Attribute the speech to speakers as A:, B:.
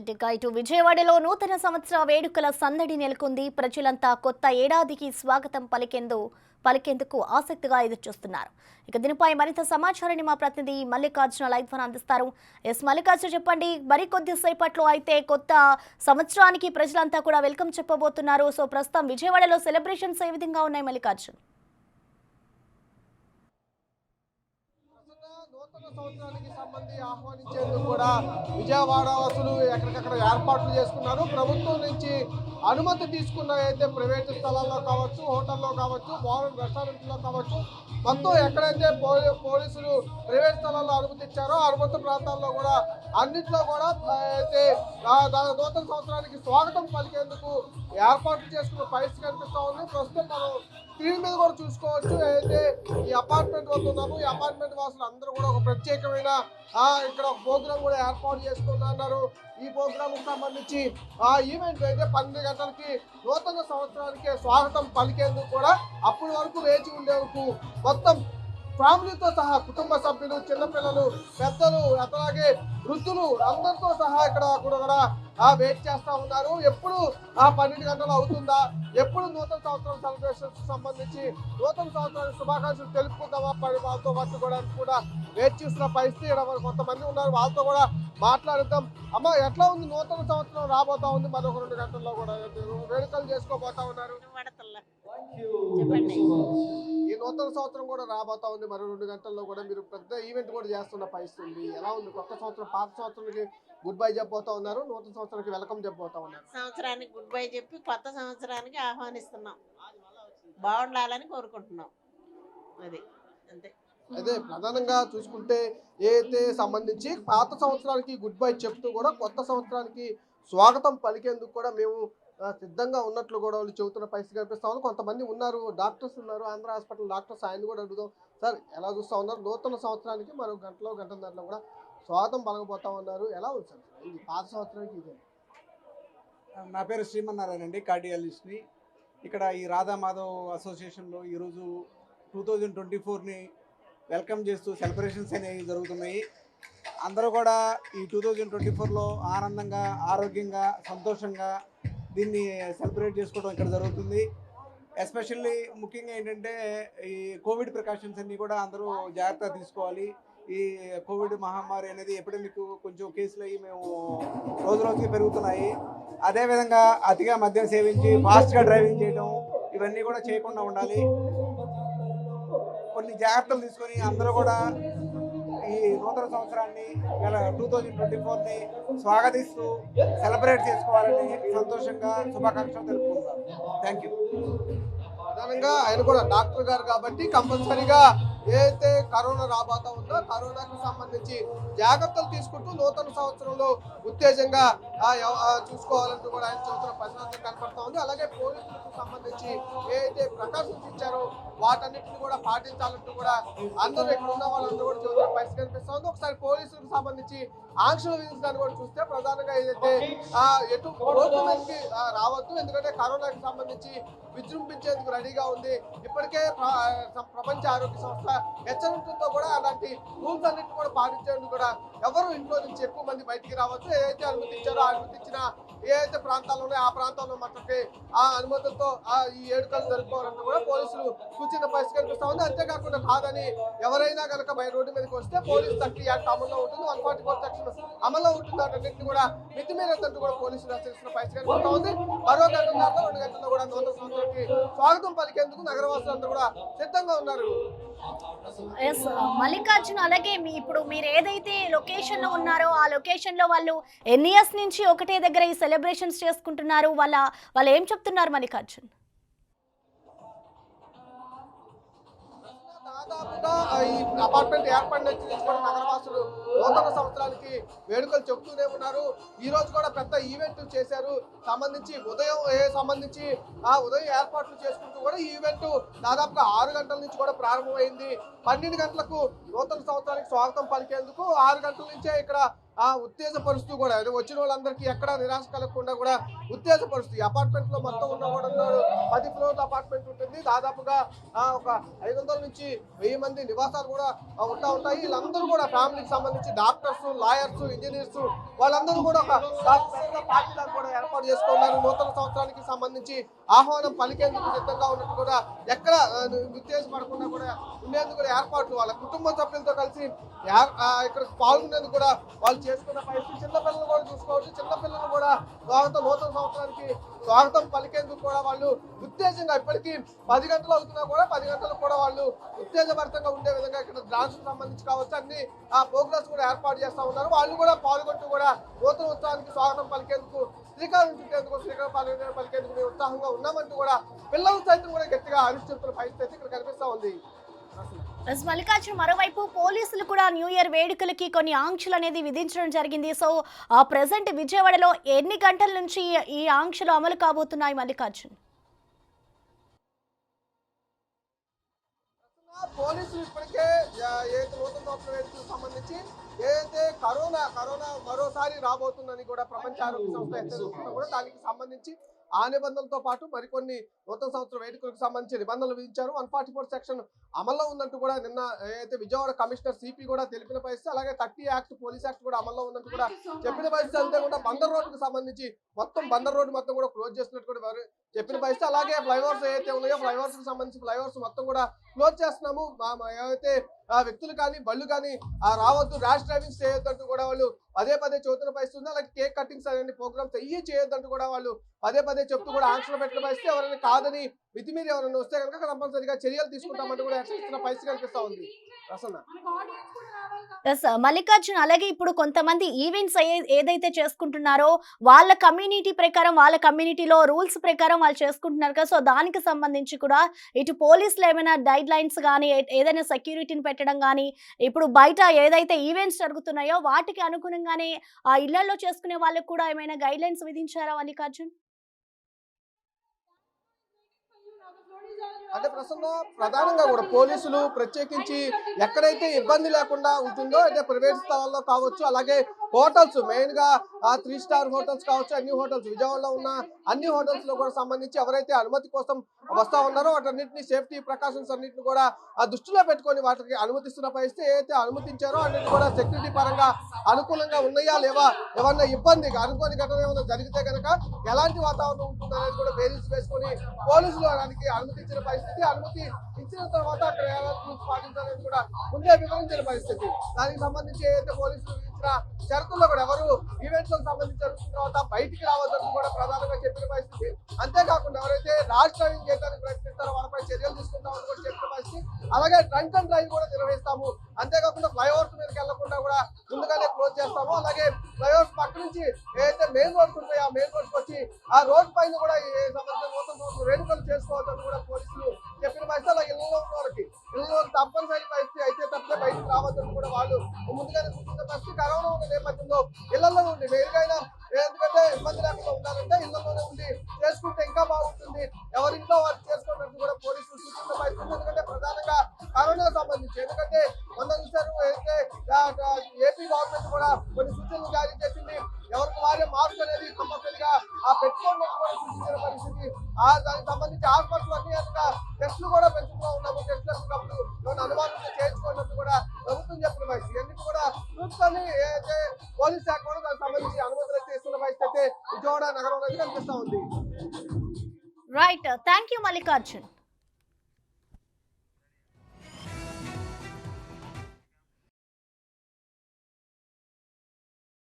A: Right ఇక ఇటు విజయవాడలో నూతన సంవత్సర వేడుకల సందడి నెలకొంది. ప్రజలంతా కొత్త ఏడాదికి స్వాగతం పలికేందుకు ఆసక్తిగా ఎదురుచూస్తున్నారు. ఇక దీనిపై మరింత సమాచారాన్ని మా ప్రతినిధి మల్లికార్జున లైవ్ ద్వారా అందిస్తారు. మల్లికార్జున చెప్పండి, మరికొద్ది సేపట్లో అయితే కొత్త సంవత్సరానికి ప్రజలంతా కూడా వెల్కమ్ చెప్పబోతున్నారు. సో ప్రస్తుతం విజయవాడలో సెలబ్రేషన్స్ ఏ విధంగా ఉన్నాయి మల్లికార్జున?
B: నూతన సంవత్సరానికి సంబంధించి ఆహ్వానించేందుకు కూడా విజయవాడ వాసులు ఎక్కడికక్కడ ఏర్పాట్లు చేసుకున్నారు. ప్రభుత్వం నుంచి అనుమతి తీసుకున్న అయితే ప్రైవేటు స్థలాల్లో కావచ్చు, హోటల్లో కావచ్చు, బార్ రెస్టారెంట్లో కావచ్చు, మొత్తం ఎక్కడైతే పోలీసులు ప్రైవేట్ స్థలాల్లో అనుమతి ఇచ్చారో అనుమతి ప్రాంతాల్లో కూడా అన్నింటిలో కూడా అయితే నూతన సంవత్సరానికి స్వాగతం పలికేందుకు ఏర్పాట్లు చేసుకున్న పరిస్థితి కనిపిస్తూ ఉంది. ప్రస్తుతం మనం స్క్రీన్ మీద కూడా చూసుకోవచ్చు. అయితే ఈ అపార్ట్మెంట్ వద్ద ఉన్నాము. ఈ అపార్ట్మెంట్ వాసులు అందరూ కూడా ఒక ప్రత్యేకమైన ఇక్కడ ఒక ప్రోగ్రామ్ కూడా ఏర్పాటు చేసుకున్నారు. ఈ ప్రోగ్రామ్ సంబంధించి ఈవెంట్ అయితే 12 గంటలకి నూతన సంవత్సరానికి స్వాగతం పలికేందుకు కూడా అప్పటి వరకు వేచి ఉండేందుకు మొత్తం ఫ్యామిలీతో సహా కుటుంబ సభ్యులు, చిన్నపిల్లలు, పెద్దలు, అట్లాగే వృద్ధులు అందరితో సహా ఇక్కడ కూడా వెయిట్ చేస్తూ ఉన్నారు. ఎప్పుడు 12 గంటలు అవుతుందా, ఎప్పుడు నూతన సంవత్సరం సెలబ్రేషన్స్ సంబంధించి నూతన సంవత్సరానికి శుభాకాంక్షలు తెలుపుకుందామా వాళ్ళతో పట్టుకోవడానికి కూడా వెయిట్ చేస్తున్న పరిస్థితి ఇక్కడ కొంతమంది ఉన్నారు. వాళ్ళతో కూడా మాట్లాడుతాం. అమ్మ, ఎట్లా ఉంది? నూతన సంవత్సరం రాబోతా ఉంది. మరొక 2 గంటల్లో కూడా వేడుకలు చేసుకోబోతా ఉన్నారు. ఈ నూతన సంవత్సరం కూడా రాబోతా ఉంది. మరో 2 గంటల్లో కూడా మీరు పెద్ద ఈవెంట్ కూడా చేస్తున్న పరిస్థితి ఉంది. ఎలా ఉంది? కొత్త సంవత్సరం పాత సంవత్సరానికి గుడ్ బై చెప్పబోతా ఉన్నారు, నూతన సంవత్సరానికి వెల్కమ్ చెప్పబోతా ఉన్నారు.
C: సంవత్సరానికి గుడ్ బై చెప్పి కొత్త సంవత్సరానికి ఆహ్వానిస్తున్నాం. బాగుండాలని కోరుకుంటున్నాం. అది అంతే.
B: అయితే ప్రధానంగా చూసుకుంటే ఏదైతే సంబంధించి పాత సంవత్సరానికి గుడ్ బై చెప్తూ కూడా కొత్త సంవత్సరానికి స్వాగతం పలికేందుకు కూడా మేము సిద్ధంగా ఉన్నట్లు కూడా వాళ్ళు చెబుతున్న పరిస్థితి కనిపిస్తా ఉంది. కొంతమంది ఉన్నారు, డాక్టర్స్ ఉన్నారు, ఆంధ్ర హాస్పిటల్ డాక్టర్స్. ఆయన కూడా అడుగుదాం. సార్, ఎలా చూస్తూ ఉన్నారు? నూతన సంవత్సరానికి మరో గంటన్నరలో కూడా స్వాగతం పలకబోతా ఉన్నారు. ఎలా ఉంది సార్ ఇది పాత సంవత్సరానికి? ఇదే
D: నా పేరు శ్రీమన్నారాయణ అండి, కార్డియాలజిస్ట్ని. ఇక్కడ ఈ రాధా మాధవ్ అసోసియేషన్లో ఈరోజు 2024ని వెల్కమ్ చేస్తూ సెలబ్రేషన్స్ అనేవి జరుగుతున్నాయి. అందరూ కూడా ఈ 2024లో ఆనందంగా, ఆరోగ్యంగా, సంతోషంగా దీన్ని సెలబ్రేట్ చేసుకోవడం ఇక్కడ జరుగుతుంది. ఎస్పెషల్లీ ముఖ్యంగా ఏంటంటే ఈ కోవిడ్ ప్రికాషన్స్ అన్నీ కూడా అందరూ జాగ్రత్తగా తీసుకోవాలి. ఈ కోవిడ్ మహమ్మారి అనేది ఎపిడమిక్ కొంచెం కేసులు అయ్యి మేము రోజుకి పెరుగుతున్నాయి. అదేవిధంగా అతిగా మద్యం సేవించి ఫాస్ట్గా డ్రైవింగ్ చేయడం ఇవన్నీ కూడా చేయకుండా ఉండాలి. కొన్ని జాగ్రత్తలు తీసుకొని అందరూ కూడా ఈ నూతన సంవత్సరాన్ని 2024ని స్వాగతిస్తూ సెలబ్రేట్ చేసుకోవాలని సంతోషంగా శుభాకాంక్షలు తెలుపుకుంటున్నాను. Thank you.
B: ప్రధానంగా ఆయన కూడా డాక్టర్ గారు కాబట్టి కంపల్సరీగా ఏదైతే కరోనా రాబోతా ఉందో కరోనాకి సంబంధించి జాగ్రత్తలు తీసుకుంటూ నూతన సంవత్సరంలో ఉత్తేజంగా చూసుకోవాలంటూ కూడా ఆయన చెబుతున్న పరిస్థితి కనపడతా ఉంది. అలాగే పోలీసులకు సంబంధించి ఏదైతే ప్రికాషన్స్ ఇచ్చారో వాటన్నిటిని కూడా పాటించాలంటూ కూడా అందరూ ఇక్కడ ఉన్న వాళ్ళందరూ కూడా చెబుతున్న పరిస్థితి కనిపిస్తా ఉంది. ఒకసారి పోలీసులకు సంబంధించి ఆంక్షలు విధించడానికి కూడా చూస్తే ప్రధానంగా ఏదైతే ఎటు రోడ్డు మీదకి రావద్దు, ఎందుకంటే కరోనాకి సంబంధించి విజృంభించేందుకు రెడీగా ఉంది. ఇప్పటికే ప్రపంచ ఆరోగ్య సంస్థ హెచ్చరించడంతో కూడా అలాంటి రూల్స్ అన్నింటినీ కూడా పాటించేందుకు కూడా ఎవరు ఇంట్లో నుంచి ఎక్కువ మంది బయటికి రావచ్చు. ఏదైతే అనుమతి ఇచ్చారో అనుమతి ఇచ్చిన ఏదైతే ప్రాంతాలు ఉన్నాయో ఆ ప్రాంతాల్లో మట్టుకి ఆ అనుమతులతో ఈ వేడుకలు జరుపుకోవాలంటూ కూడా పోలీసులు సూచన పరిస్థితి కనిపిస్తా ఉంది. అంతేకాకుండా కాదని ఎవరైనా కనుక బయట రోడ్డు మీదకి వస్తే పోలీసు 30 యాక్ట్ అమల్లో ఉంటుంది, 144 సెక్షన్ అమల్లో ఉంటుంది. అన్నింటినీ కూడా మితిమీరంటూ కూడా పోలీసులు హెచ్చరిస్తున్న పరిస్థితి కనిపిస్తా ఉంది. మరో 2 గంటల్లో కూడా నూతన సంవత్సరానికి స్వాగతం పలికేందుకు నగరవాసులందరూ కూడా సిద్ధంగా ఉన్నారు.
A: మల్లికార్జున, అలాగే ఇప్పుడు మీరు ఏదైతే లొకేషన్ లో ఉన్నారో ఆ లొకేషన్ లో వాళ్ళు ఎన్ని ఇయర్స్ నుంచి ఒకటే దగ్గర ఈ సెలబ్రేషన్స్ చేసుకుంటున్నారు? వాళ్ళు ఏం చెప్తున్నారు మల్లికార్జున్?
B: దాదాపుగా ఈ అపార్ట్మెంట్ ఏర్పడిన నుంచి కూడా నగరవాసులు నూతన సంవత్సరానికి వేడుకలు చెబుతూనే ఉన్నారు. ఈ రోజు కూడా పెద్ద ఈవెంట్ చేశారు. ఉదయం ఏర్పాట్లు చేసుకుంటూ కూడా ఈ ఈవెంట్ దాదాపుగా 6 గంటల నుంచి కూడా ప్రారంభమైంది. 12 గంటలకు నూతన సంవత్సరానికి స్వాగతం పలికేందుకు 6 గంటల నుంచే ఇక్కడ ఉత్తేజపరుస్తూ కూడా వచ్చిన వాళ్ళందరికీ ఎక్కడ నిరాశ కలగకుండా కూడా ఉత్తేజపరుస్తూ అపార్ట్మెంట్ లో మొత్తం ఉన్న కూడా 10 ఫ్లోర్ల అపార్ట్మెంట్ ఉంటుంది. దాదాపుగా ఒక 500 నుంచి 1000 మంది నివాసాలు కూడా ఉంటాయి. వీళ్ళందరూ కూడా ఫ్యామిలీకి సంబంధించి డాక్టర్స్, లాయర్స్, ఇంజనీర్స్ వాళ్ళందరూ కూడా ఒక పార్టీలను కూడా ఏర్పాటు చేసుకున్నారు. నూతన సంవత్సరానికి సంబంధించి ఆహ్వానం పలికేందుకు సిద్ధంగా ఉన్నట్టు కూడా ఎక్కడ ఉత్తేజపడకుండా కూడా ఉండేందుకు కూడా ఏర్పాట్లు వాళ్ళ కుటుంబ సభ్యులతో కలిసి ఇక్కడ పాల్గొనేందుకు కూడా వాళ్ళు చేసుకున్న పరిస్థితి. చిన్నపిల్లలు కూడా చూసుకోవచ్చు. చిన్నపిల్లలు కూడా నూతన సంవత్సరానికి స్వాగతం పలికేందుకు కూడా వాళ్ళు ఉత్తేజంగా ఇప్పటికీ 10 గంటలు అవుతున్నా కూడా 10 గంటలకు కూడా వాళ్ళు ఉత్తేజభరితంగా ఉండే విధంగా ఇక్కడ డాన్స్ సంబంధించి కావచ్చు అన్ని ప్రోగ్రామ్స్ కూడా ఏర్పాటు చేస్తా ఉన్నారు. వాళ్ళు కూడా పాల్గొంటూ కూడా నూతన ఉత్సవానికి స్వాగతం పలికేందుకు శ్రీకారం చుట్టేందుకు పలికేందుకు మేము ఉత్సాహంగా ఉన్నామంటూ కూడా పిల్లలు సైతం కూడా గట్టిగా అనిశ్చితుల పరిస్థితి ఇక్కడ కనిపిస్తా ఉంది.
A: మల్లికార్జున్, మరోవైపు పోలీసులు కూడా న్యూ ఇయర్ వేడుకలకి కొన్ని ఆంక్షలు అనేది విధించడం జరిగింది. సో ప్రెసెంట్ విజయవాడలో ఎన్ని గంటల నుంచి ఈ ఆంక్షలు అమలు కాబోతున్నాయి మల్లికార్జున్?
B: పోలీసులు ఇప్పటికే ఏదైతే నూతన సంవత్సర వేడుకలకు సంబంధించి ఏదైతే కరోనా మరోసారి రాబోతుందని కూడా ప్రపంచ ఆరోగ్య సంస్థ హెచ్చరిస్తున్నా కూడా దానికి సంబంధించి ఆ నిబంధనలతో పాటు మరికొన్ని నూతన సంవత్సర వేడుకలకు సంబంధించి నిబంధనలు విధించారు. 144 సెక్షన్ అమల్లో ఉందంటూ కూడా నిన్న ఏదైతే విజయవాడ కమిషనర్ సిపి కూడా తెలిపిన పరిస్థితి. అలాగే 30 యాక్ట్ పోలీస్ యాక్ట్ కూడా అమల్లో ఉందంటూ కూడా చెప్పిన పరిస్థితి. అంతేకాకుండా బందర్ రోడ్డుకు సంబంధించి బందర్ రోడ్డు మొత్తం కూడా క్లోజ్ చేస్తున్నట్టు కూడా చెప్పిన పరిస్థితి. అలాగే ఫ్లైఓవర్స్ ఏవైతే ఉన్నాయో ఫ్లైఓవర్స్ కి సంబంధించి ఫ్లైఓవర్స్ మొత్తం కూడా క్లోజ్ చేస్తున్నాము. ఏవైతే వ్యక్తులు కానీ బళ్ళు కానీ రావద్దు, ర్యాష్ డ్రైవింగ్ చేయొద్దంటూ కూడా వాళ్ళు పదే చెబుతున్న పరిస్థితి ఉంది. అలాగే కేక్ కటింగ్స్ అనే ప్రోగ్రామ్స్ చేయొద్దంటూ కూడా వాళ్ళు పదే చెప్తూ కూడా ఆంక్షలు పెట్టిన పరిస్థితి. ఎవరైనా కాదని మితిమీరి ఎవరైనా వస్తే కనుక కంపల్సరీగా చర్యలు తీసుకుంటామంటూ కూడా హెచ్చరిస్తున్న పరిస్థితి కనిపిస్తా ఉంది.
A: మల్లికార్జున్, అలాగే ఇప్పుడు కొంతమంది ఈవెంట్స్ ఏదైతే చేసుకుంటున్నారో వాళ్ళ కమ్యూనిటీ ప్రకారం, వాళ్ళ కమ్యూనిటీలో రూల్స్ ప్రకారం వాళ్ళు చేసుకుంటున్నారు కదా. సో దానికి సంబంధించి కూడా ఇటు పోలీసులు ఏమైనా గైడ్ లైన్స్ కానీ ఏదైనా సెక్యూరిటీని పెట్టడం కానీ, ఇప్పుడు బయట ఏదైతే ఈవెంట్స్ జరుగుతున్నాయో వాటికి అనుగుణంగానే ఆ ఇళ్లలో చేసుకునే వాళ్ళకి కూడా ఏమైనా గైడ్ లైన్స్ విధించారా మల్లికార్జున్?
B: అంటే ప్రధానంగా కూడా పోలీసులు ప్రత్యేకించి ఎక్కడైతే ఇబ్బంది లేకుండా ఉంటుందో అంటే ప్రైవేట్ స్థలాల్లో కావచ్చు, అలాగే హోటల్స్ మెయిన్ గా 3 స్టార్ హోటల్స్ కావచ్చు, అన్ని హోటల్స్ విజయవాడలో ఉన్న అన్ని హోటల్స్ లో కూడా సంబంధించి ఎవరైతే అనుమతి కోసం వస్తా ఉన్నారో వాటన్నింటినీ సేఫ్టీ ప్రికాషన్స్ అన్నింటిని కూడా దృష్టిలో పెట్టుకొని వాటికి అనుమతిస్తున్న పరిస్థితి. ఏదైతే అనుమతించారో అన్నింటి కూడా సెక్యూరిటీ పరంగా అనుకూలంగా ఉన్నాయా లేవా, ఏమన్నా ఇబ్బంది అనుకోని ఘటన ఏమైనా జరిగితే కనుక ఎలాంటి వాతావరణం ఉంటుంది అనేది కూడా బేరీస్ వేసుకొని పోలీసులు దానికి అనుమతించిన పరిస్థితి. అనుమతి ఇచ్చిన తర్వాత అక్కడ పాటించాలని కూడా ముందే వివరించిన పరిస్థితి. దానికి సంబంధించి ఏదైతే పోలీసులు విధించిన షరతుల్లో కూడా ఎవరు ఈవెంట్స్ లకు సంబంధించి జరుగుతున్న తర్వాత బయటికి రావద్దని కూడా ప్రధానంగా చెప్పిన పరిస్థితి. అంతేకాకుండా ఎవరైతే ర్యాష్ డ్రైవింగ్ చేయడానికి ప్రయత్నిస్తారో వాళ్ళపై చర్యలు తీసుకుంటామని కూడా చెప్పిన పరిస్థితి. అలాగే డ్రంక్ అండ్ డ్రైవ్ కూడా నిర్వహిస్తాము. అంతేకాకుండా ఫ్లైఓవర్స్ మీదకి వెళ్లకుండా కూడా ముందుగానే క్లోజ్ చేస్తాము. అలాగే ఫ్లైఓవర్స్ పక్క నుంచి ఏదైతే మెయిన్ రోడ్స్ ఉంటాయో ఆ మెయిన్ రోడ్స్ వచ్చి ఆ రోడ్ పైన కూడా సంబంధించిన నూతన వేడుకలు చేసుకోవద్దని కూడా పోలీసులు చెప్పిన పరిస్థితి. అలాగే ఇళ్లలో ఉన్న వాళ్ళకి తప్పనిసరి పరిస్థితి అయితే తప్పితే బయటకు రావద్దని కూడా వాళ్ళు ముందుగానే కూర్చున్న పరిస్థితి. కరోనా ఉన్న నేపథ్యంలో ఇళ్లలో ఉండి వేరుగైనా ఎందుకంటే ఇబ్బంది లేకుండా ఉండాలంటే ఇళ్లలోనే ఉండి చేసుకుంటే ఇంకా బాగుంటుంది, ఎవరింట్లో వాళ్ళు చేసుకున్నట్టు కూడా పోలీసులు సూచించిన పరిస్థితి. ఎందుకంటే ప్రధానంగా కరోనాకు సంబంధించి ఎందుకంటే మొన్న చూసారు అయితే ఏపీ గవర్నమెంట్ కూడా కొన్ని సూచనలు జారీ చేసింది. ఎవరికి వారే మాస్క్ అనేది కంపల్సరీగా పెట్టుకోవడానికి కూడా సూచించిన పరిస్థితి. దానికి సంబంధించి హాస్పిటల్ అన్ని టెస్టులు కూడా పెంచుతూ ఉన్నాము. టెస్టులు అనుమానం చేయించుకున్నట్టు కూడా ప్రభుత్వం చెప్పిన పరిస్థితి. ఎందుకు కూడా చూసుకొని ఏదైతే పోలీస్ శాఖ కూడా దానికి సంబంధించి అనుమతులు చేస్తున్న పరిస్థితి అయితే విజయవాడ నగరంలో కనిపిస్తా ఉంది.
A: Right, thank you Mallikarjun.